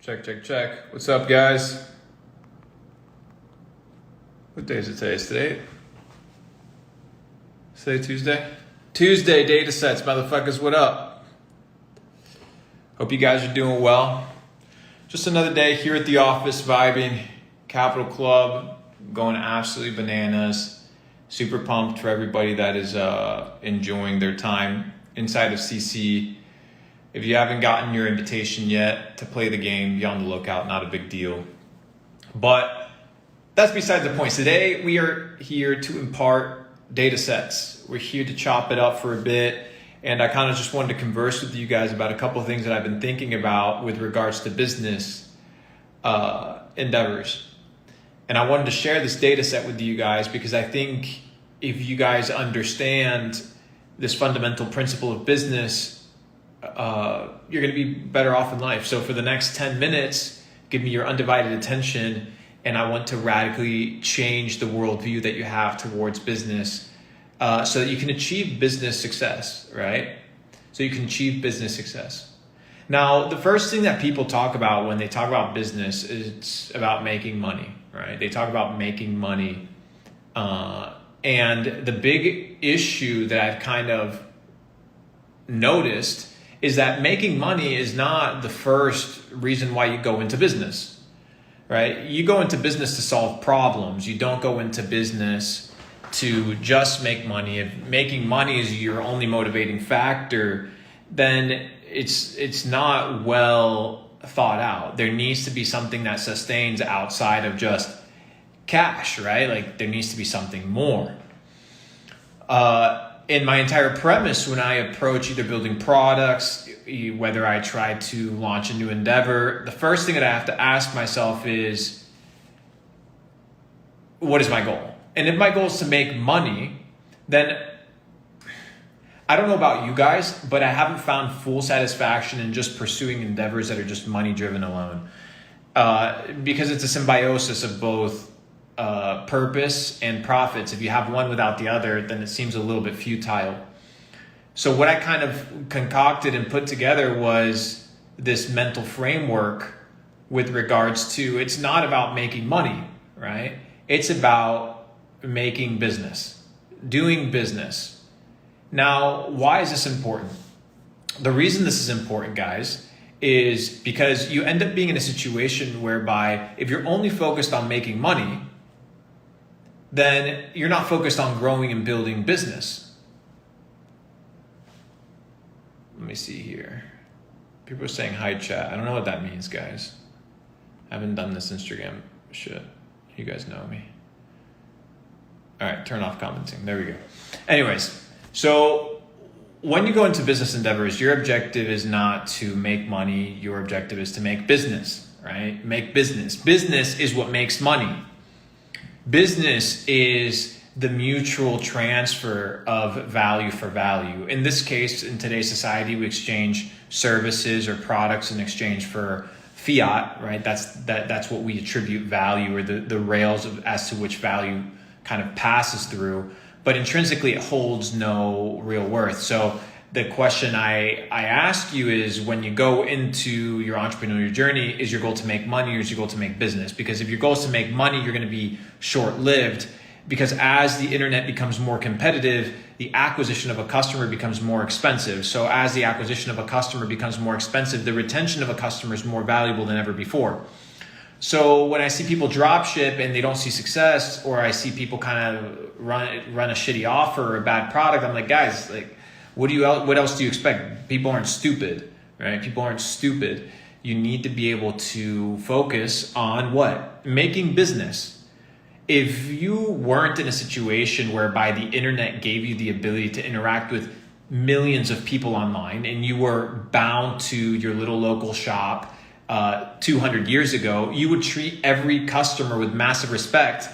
Check, check, check. What's up, guys? What day is it today? Is today Tuesday? Tuesday, data sets, motherfuckers, what up? Hope you guys are doing well. Just another day here at the office, vibing. Capital Club, going absolutely bananas. Super pumped for everybody that is enjoying their time inside of CC. If you haven't gotten your invitation yet to play the game, be on the lookout, not a big deal. But that's beside the point. Today, we are here to impart data sets. We're here to chop it up for a bit. And I kind of just wanted to converse with you guys about a couple of things that I've been thinking about with regards to business endeavors. And I wanted to share this data set with you guys because I think if you guys understand this fundamental principle of business, you're going to be better off in life. So for the next 10 minutes, give me your undivided attention, and I want to radically change the worldview that you have towards business so that you can achieve business success, right? So you can achieve business success. Now, the first thing that people talk about when they talk about business is it's about making money, right? They talk about making money. And the big issue that I've kind of noticed is that making money is not the first reason why you go into business, right? You go into business to solve problems. You don't go into business to just make money. If making money is your only motivating factor, then it's not well thought out. There needs to be something that sustains outside of just cash, right? Like there needs to be something more. In my entire premise, when I approach either building products, whether I try to launch a new endeavor, the first thing that I have to ask myself is, what is my goal? And if my goal is to make money, then I don't know about you guys, but I haven't found full satisfaction in just pursuing endeavors that are just money driven alone. Because it's a symbiosis of both purpose and profits. If you have one without the other, then it seems a little bit futile. So what I kind of concocted and put together was this mental framework with regards to, it's not about making money, right? It's about making business, doing business. Now, why is this important? The reason this is important, guys, is because you end up being in a situation whereby if you're only focused on making money, then you're not focused on growing and building business. Let me see here. People are saying hi chat. I don't know what that means, guys. I haven't done this Instagram shit. You guys know me. All right, turn off commenting. There we go. Anyways, so when you go into business endeavors, your objective is not to make money. Your objective is to make business, right? Make business. Business is what makes money. Business is the mutual transfer of value for value. In this case, in today's society, we exchange services or products in exchange for fiat, right? That's what we attribute value, or the rails as to which value kind of passes through. But intrinsically, it holds no real worth. So the question I ask you is, when you go into your entrepreneurial journey, is your goal to make money or is your goal to make business? Because if your goal is to make money, you're going to be short-lived, because as the internet becomes more competitive, the acquisition of a customer becomes more expensive. So as the acquisition of a customer becomes more expensive, the retention of a customer is more valuable than ever before. So when I see people drop ship and they don't see success, or I see people kind of run a shitty offer or a bad product, I'm like, guys, like, what else do you expect? People aren't stupid, right? People aren't stupid. You need to be able to focus on what? Making business. If you weren't in a situation whereby the internet gave you the ability to interact with millions of people online, and you were bound to your little local shop 200 years ago, you would treat every customer with massive respect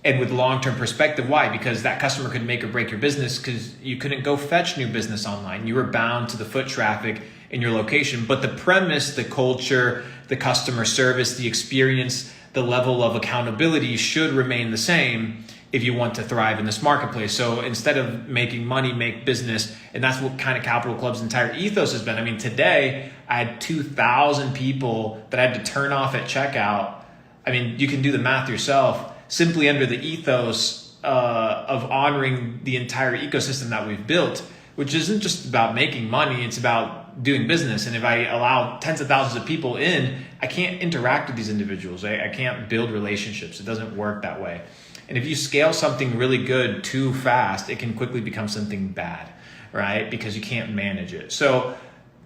and with long-term perspective. Why? Because that customer could make or break your business, because you couldn't go fetch new business online. You were bound to the foot traffic in your location. But the premise, the culture, the customer service, the experience, the level of accountability should remain the same. if you want to thrive in this marketplace. So instead of making money, make business. And that's what kind of Capital Club's entire ethos has been. I mean, today I had 2,000 people that I had to turn off at checkout. I mean, you can do the math yourself, simply under the ethos of honoring the entire ecosystem that we've built, which isn't just about making money, it's about doing business. And if I allow tens of thousands of people in, I can't interact with these individuals. I can't build relationships. It doesn't work that way. And if you scale something really good too fast, it can quickly become something bad, right? Because you can't manage it. So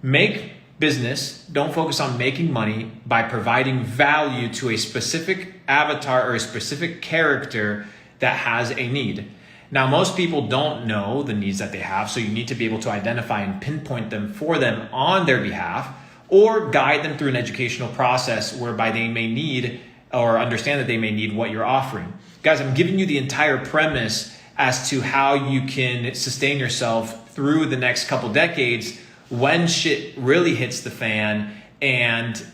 make business, don't focus on making money by providing value to a specific avatar or a specific character that has a need. Now, most people don't know the needs that they have, so you need to be able to identify and pinpoint them for them on their behalf, or guide them through an educational process whereby they may need or understand that they may need what you're offering. Guys, I'm giving you the entire premise as to how you can sustain yourself through the next couple decades when shit really hits the fan. And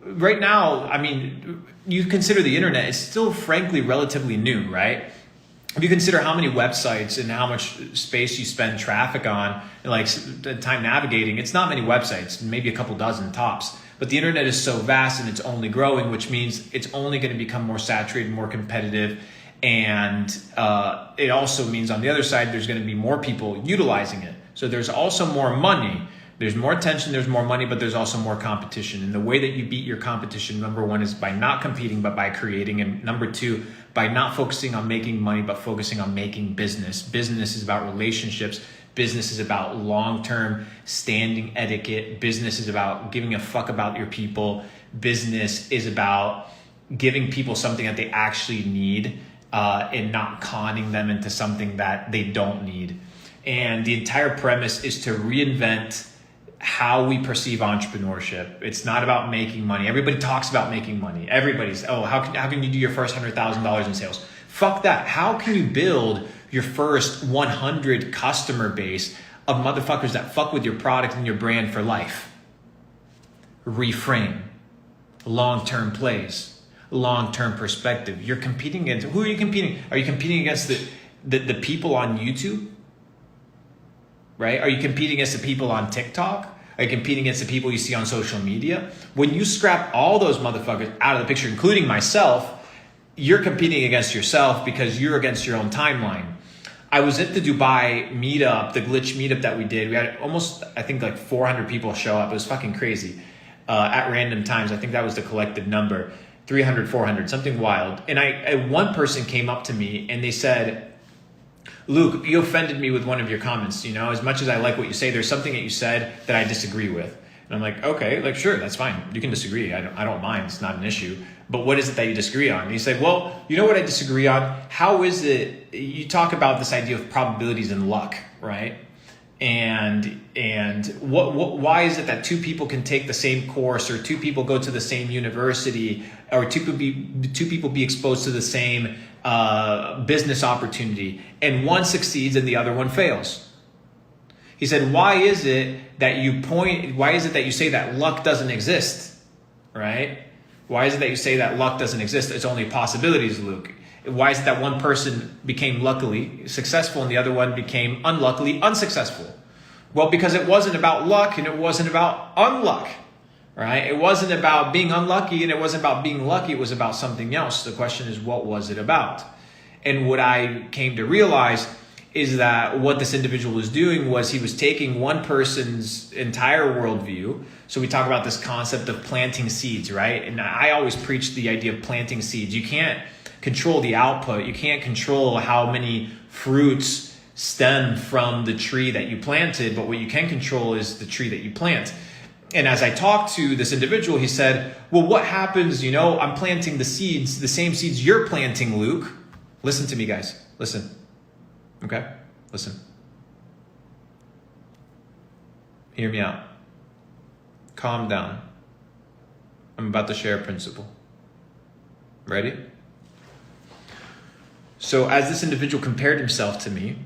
right now, I mean, you consider the internet, it's still frankly relatively new, right? If you consider how many websites and how much space you spend traffic on, and like time navigating, it's not many websites, maybe a couple dozen tops. But the internet is so vast and it's only growing, which means it's only going to become more saturated, more competitive. And it also means on the other side, there's going to be more people utilizing it. So there's also more money. There's more attention, there's more money, but there's also more competition. And the way that you beat your competition, number one, is by not competing, but by creating. And number two, by not focusing on making money, but focusing on making business. Business is about relationships. Business is about long-term standing etiquette. Business is about giving a fuck about your people. Business is about giving people something that they actually need and not conning them into something that they don't need. And the entire premise is to reinvent how we perceive entrepreneurship. It's not about making money. Everybody talks about making money. Everybody's, how can you do your first $100,000 in sales? Fuck that. How can you build your first 100 customer base of motherfuckers that fuck with your product and your brand for life? Reframe. Long-term plays. Long-term perspective. You're competing against, who are you competing? Are you competing against the people on YouTube? Right? Are you competing against the people on TikTok? Are you competing against the people you see on social media? When you scrap all those motherfuckers out of the picture, including myself, you're competing against yourself because you're against your own timeline. I was at the Dubai meetup, the glitch meetup that we did. We had almost, I think, like 400 people show up. It was fucking crazy at random times. I think that was the collective number, 300, 400, something wild. And one person came up to me and they said, Luke, you offended me with one of your comments. You know, as much as I like what you say, there's something that you said that I disagree with. And I'm like, okay, like, sure, that's fine. You can disagree. I don't mind. It's not an issue. But what is it that you disagree on? And he said, well, you know what I disagree on? How is it, you talk about this idea of probabilities and luck, right? And why is it that two people can take the same course, or two people go to the same university, or two people be exposed to the same business opportunity, and one succeeds and the other one fails? He said, why is it that you say that luck doesn't exist, right? Why is it that you say that luck doesn't exist? It's only possibilities, Luke. Why is it that one person became luckily successful and the other one became unluckily unsuccessful? Well, because it wasn't about luck and it wasn't about unluck, right? It wasn't about being unlucky and it wasn't about being lucky. It was about something else. The question is, what was it about? And what I came to realize is that what this individual was doing was he was taking one person's entire worldview. So we talk about this concept of planting seeds, right? And I always preach the idea of planting seeds. You can't control the output. You can't control how many fruits stem from the tree that you planted, but what you can control is the tree that you plant. And as I talked to this individual, he said, well, what happens, I'm planting the seeds, the same seeds you're planting, Luke. Listen to me, guys. Listen. Okay? Listen. Hear me out. Calm down. I'm about to share a principle. Ready? So as this individual compared himself to me,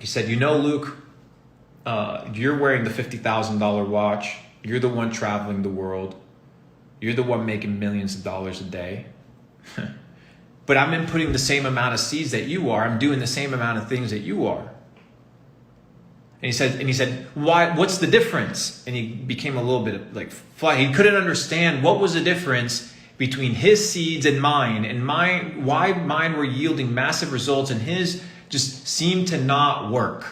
he said, Luke, you're wearing the $50,000 watch. You're the one traveling the world. You're the one making millions of dollars a day. but I'm inputting the same amount of seeds that you are. I'm doing the same amount of things that you are. And he said, why? What's the difference? And he became a little bit like fly. He couldn't understand what was the difference between his seeds and mine, and why mine were yielding massive results and his just seemed to not work.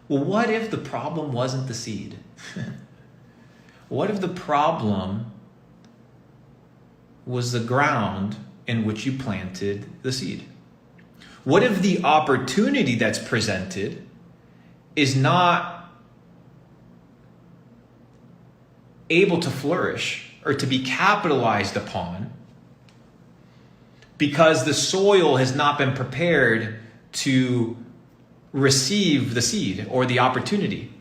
Well, what if the problem wasn't the seed? What if the problem was the ground in which you planted the seed? What if the opportunity that's presented is not able to flourish or to be capitalized upon because the soil has not been prepared to receive the seed or the opportunity?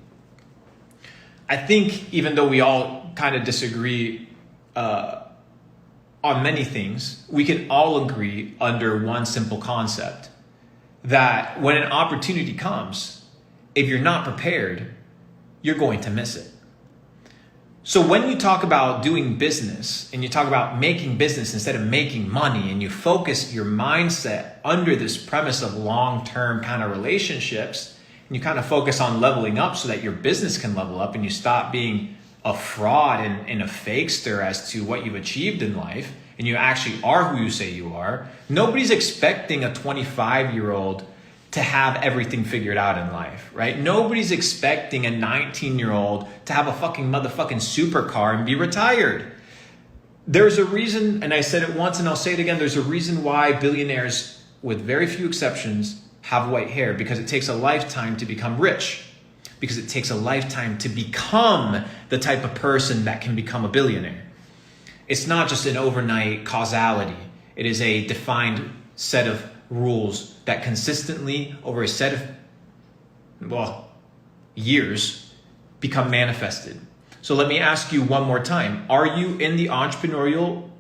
I think even though we all kind of disagree on many things, we can all agree under one simple concept, that when an opportunity comes, if you're not prepared, you're going to miss it. So when you talk about doing business and you talk about making business instead of making money, and you focus your mindset under this premise of long-term kind of relationships, and you kind of focus on leveling up so that your business can level up and you stop being a fraud and a fakester as to what you've achieved in life, and you actually are who you say you are. Nobody's expecting a 25-year-old to have everything figured out in life, right? Nobody's expecting a 19-year-old to have a fucking motherfucking supercar and be retired. There's a reason, and I said it once and I'll say it again, there's a reason why billionaires, with very few exceptions, have white hair, because it takes a lifetime to become rich. Because it takes a lifetime to become the type of person that can become a billionaire. It's not just an overnight causality. It is a defined set of rules that consistently, over a set of, years, become manifested. So let me ask you one more time. Are you in the entrepreneurial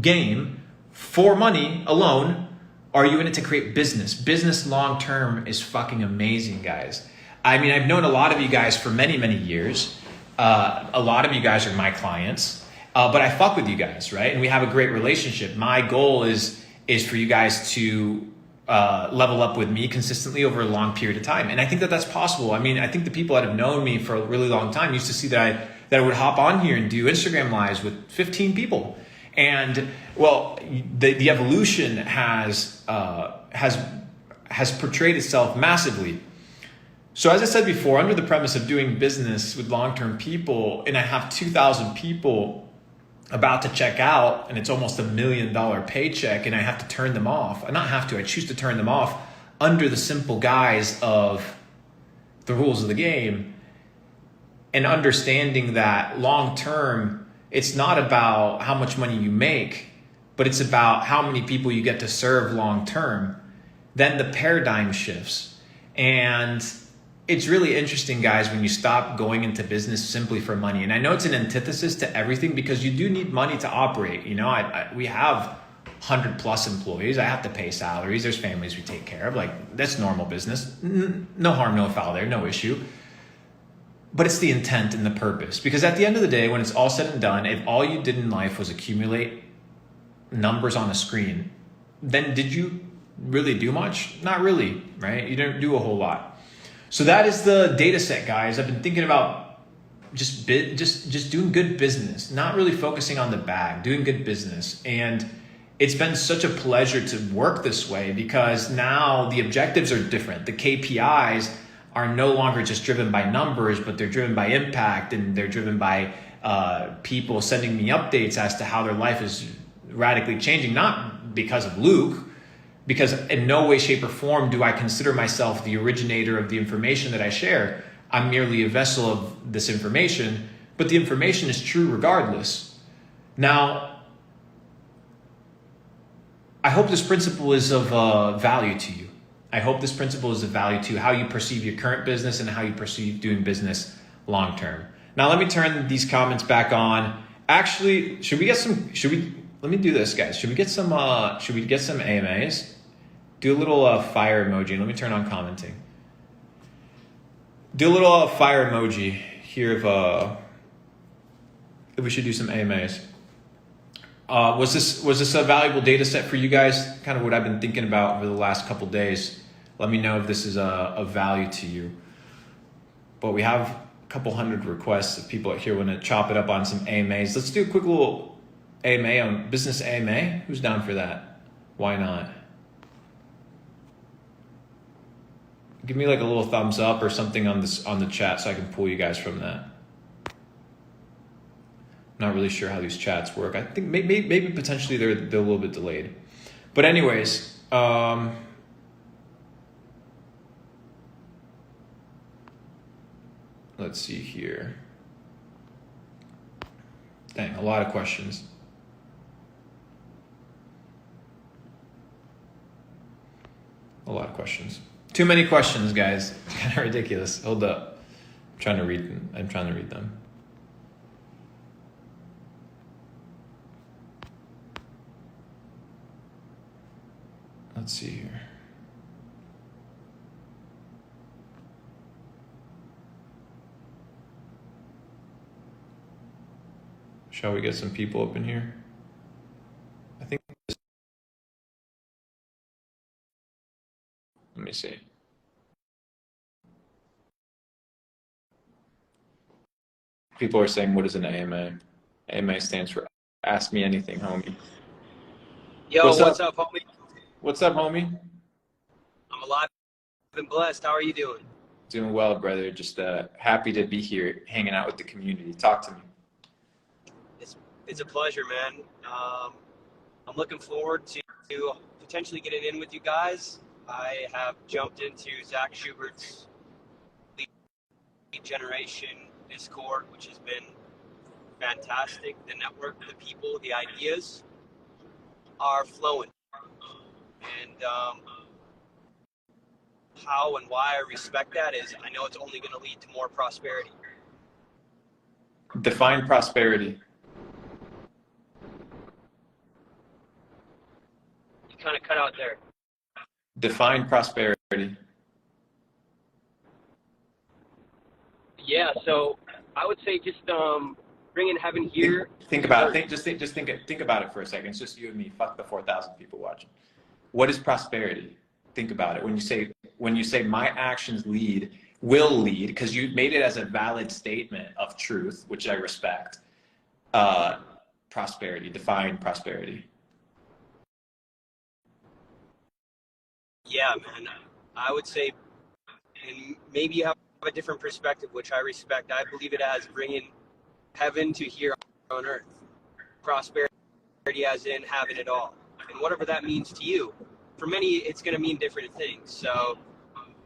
game for money alone? Or are you in it to create business? Business long-term is fucking amazing, guys. I mean, I've known a lot of you guys for many, many years. A lot of you guys are my clients, but I fuck with you guys, right? And we have a great relationship. My goal is for you guys to level up with me consistently over a long period of time. And I think that that's possible. I mean, I think the people that have known me for a really long time used to see that I would hop on here and do Instagram lives with 15 people. And well, the evolution has portrayed itself massively. So as I said before, under the premise of doing business with long-term people, and I have 2,000 people about to check out, and it's almost $1 million paycheck, and I have to turn them off. I choose to turn them off under the simple guise of the rules of the game, and understanding that long-term, it's not about how much money you make, but it's about how many people you get to serve long-term. Then the paradigm shifts. And it's really interesting, guys, when you stop going into business simply for money. And I know it's an antithesis to everything, because you do need money to operate. You know, we have 100+ employees. I have to pay salaries. There's families we take care of. Like, that's normal business. No harm, no foul there, no issue. But it's the intent and the purpose. Because at the end of the day, when it's all said and done, if all you did in life was accumulate numbers on a screen, then did you really do much? Not really, right? You didn't do a whole lot. So that is the data set, guys. I've been thinking about just doing good business, not really focusing on the bag, doing good business. And it's been such a pleasure to work this way, because now the objectives are different. The KPIs are no longer just driven by numbers, but they're driven by impact, and they're driven by people sending me updates as to how their life is radically changing, not because of Luke, because in no way, shape, or form do I consider myself the originator of the information that I share. I'm merely a vessel of this information, but the information is true regardless. Now, I hope this principle is of value to you. I hope this principle is of value to how you perceive your current business and how you perceive doing business long term. Now, let me turn these comments back on. Actually, let me do this, guys. Should we get some AMAs? Do a little fire emoji. Let me turn on commenting. Do a little fire emoji here if we should do some AMAs. Was this a valuable data set for you guys? Kind of what I've been thinking about over the last couple days. Let me know if this is of value to you. But we have a couple hundred requests if people here want to chop it up on some AMAs. Let's do a quick little AMA on business AMA. Who's down for that? Why not? Give me like a little thumbs up or something on the chat so I can pull you guys from that. Not really sure how these chats work. I think maybe potentially they're a little bit delayed. But anyways, let's see here. Dang, a lot of questions. A lot of questions. Too many questions, guys. It's kind of ridiculous. Hold up. I'm trying to read them. Let's see here. Shall we get some people up in here? I think. Let me see. People are saying, what is an AMA? AMA stands for Ask Me Anything, homie. Yo, what's up, homie? What's up, homie? I'm alive and blessed. How are you doing? Doing well, brother. Just happy to be here, hanging out with the community. Talk to me. It's a pleasure, man. I'm looking forward to potentially getting in with you guys. I have jumped into Zach Schubert's lead generation Discord, which has been fantastic. The network, the people, the ideas are flowing. And how and why I respect that is I know it's only going to lead to more prosperity. Define prosperity. You kind of cut out there. Define prosperity. Yeah, so I would say just bringing heaven here. Think about it. Think about it for a second. It's just you and me. Fuck the 4,000 people watching. What is prosperity? Think about it. When you say my actions will lead, because you made it as a valid statement of truth, which I respect. Prosperity. Define prosperity. Yeah, man. I would say, and maybe you have a different perspective, which I respect. I believe it as bringing heaven to here on earth. Prosperity as in having it all. And whatever that means to you. For many, it's going to mean different things. So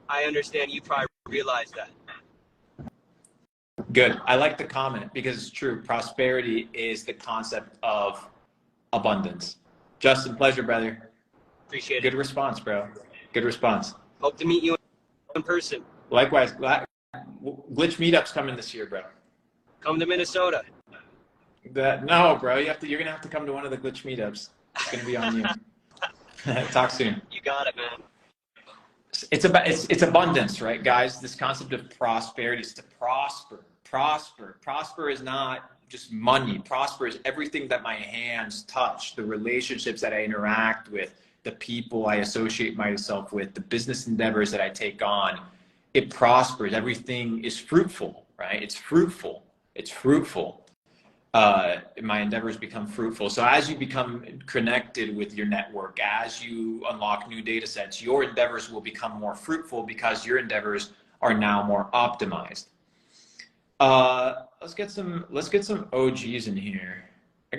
I understand you probably realize that. Good. I like the comment because it's true. Prosperity is the concept of abundance. Justin, pleasure, brother. Appreciate it. Good response, bro. Good response. Hope to meet you in person. Likewise. Glitch meetup's coming this year, bro. Come to Minnesota. No, bro. You're gonna have to come to one of the glitch meetups. It's gonna be on you. Talk soon. You got it, man. It's abundance, right, guys? This concept of prosperity is to prosper. Prosper is not just money. Prosper is everything that my hands touch, the relationships that I interact with, the people I associate myself with, the business endeavors that I take on. It prospers. Everything is fruitful, right? It's fruitful. My endeavors become fruitful. So as you become connected with your network, as you unlock new data sets, your endeavors will become more fruitful because your endeavors are now more optimized. Let's get some OGs in here.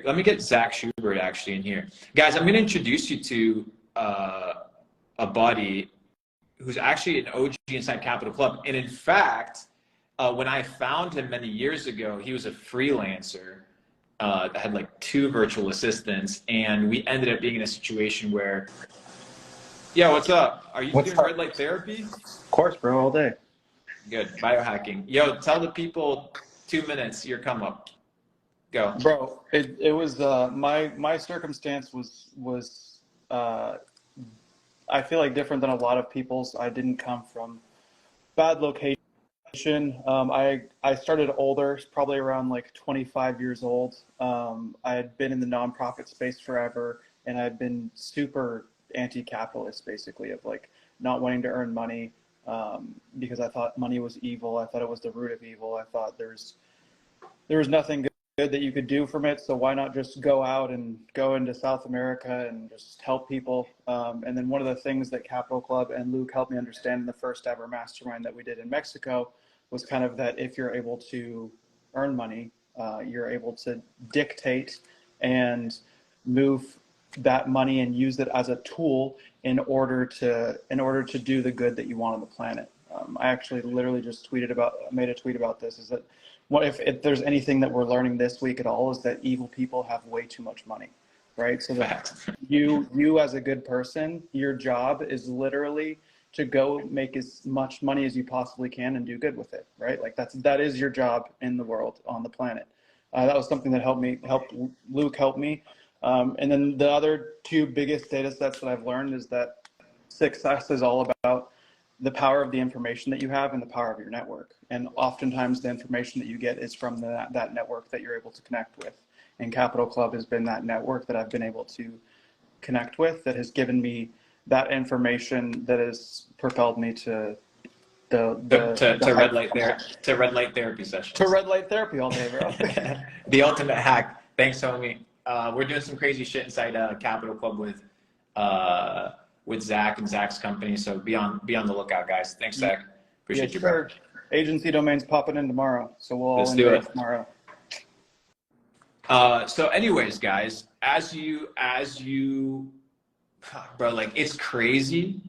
Let me get Zach Schubert actually in here. Guys, I'm going to introduce you to a buddy who's actually an OG inside Capital Club. And in fact, when I found him many years ago, he was a freelancer that had like 2 virtual assistants. And we ended up being in a situation where, yeah, what's up? Are you doing red light therapy? Of course, bro, all day. Good. Biohacking. Yo, tell the people 2 minutes, your come up. Go. Bro, it was my circumstance was I feel like different than a lot of people's. I didn't come from bad location. I started older, probably around like 25 years old. I had been in the nonprofit space forever, and I've been super anti-capitalist, basically, of like not wanting to earn money, because I thought money was evil. I thought it was the root of evil. I thought there was nothing good that you could do from it. So why not just go out and go into South America and just help people? And then one of the things that Capital Club and Luke helped me understand in the first ever mastermind that we did in Mexico was kind of that if you're able to earn money, you're able to dictate and move that money and use it as a tool in order to do the good that you want on the planet. I actually literally just made a tweet about this, is that what if there's anything that we're learning this week at all, is that evil people have way too much money, right? So that you as a good person, your job is literally to go make as much money as you possibly can and do good with it, right? Like that is your job in the world, on the planet. That was something that helped Luke help me. And then the other two biggest data sets that I've learned is that success is all about the power of the information that you have and the power of your network. And oftentimes the information that you get is from that network that you're able to connect with. And Capital Club has been that network that I've been able to connect with, that has given me that information that has propelled me to to red light therapy sessions. To red light therapy all day, bro. The ultimate hack. Thanks, homie. We're doing some crazy shit inside Capital Club with Zach and Zach's company. So be on the lookout, guys. Thanks, Zach. Appreciate you, bro. Agency domains popping in tomorrow, so we'll all do it tomorrow. So anyways, guys, as you bro, like it's crazy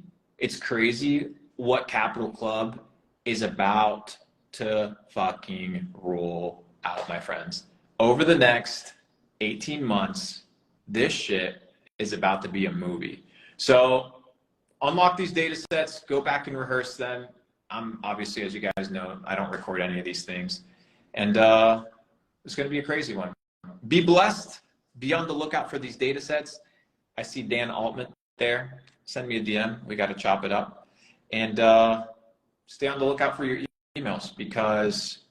what Capital Club is about to fucking roll out, my friends. Over the next 18 months, this shit is about to be a movie. So unlock these data sets, go back and rehearse them. I'm obviously, as you guys know, I don't record any of these things. And it's going to be a crazy one. Be blessed. Be on the lookout for these data sets. I see Dan Altman there. Send me a DM. We got to chop it up. And stay on the lookout for your emails, because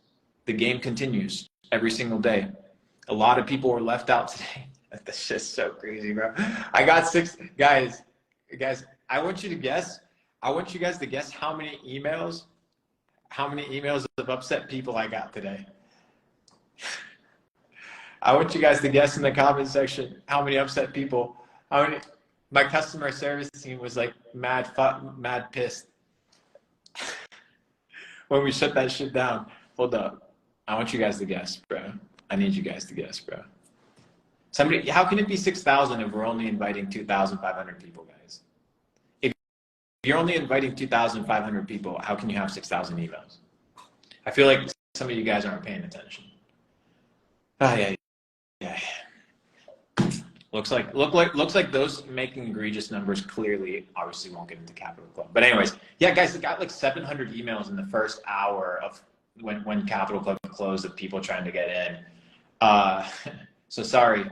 the game continues every single day. A lot of people were left out today. That's just so crazy, bro. I got 6 guys. I want you guys to guess how many emails of upset people I got today. I want you guys to guess in the comment section how many upset people. My customer service team was like mad pissed when we shut that shit down. Hold up. I want you guys to guess, bro. I need you guys to guess, bro. How can it be 6,000 if we're only inviting 2,500 people, guys? If you're only inviting 2,500 people, how can you have 6,000 emails? I feel like some of you guys aren't paying attention. Yeah. Looks like those making egregious numbers clearly obviously won't get into Capital Club. But anyways, yeah, guys, it got like 700 emails in the first hour of when Capital Club closed of people trying to get in. So sorry.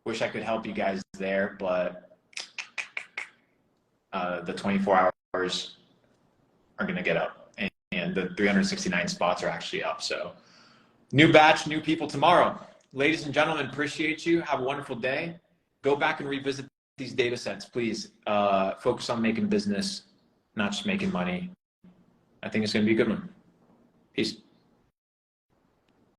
Wish I could help you guys there, but the 24 hours are going to get up, and the 369 spots are actually up. So new batch, new people tomorrow. Ladies and gentlemen, appreciate you. Have a wonderful day. Go back and revisit these data sets, please. Focus on making business, not just making money. I think it's going to be a good one. Peace.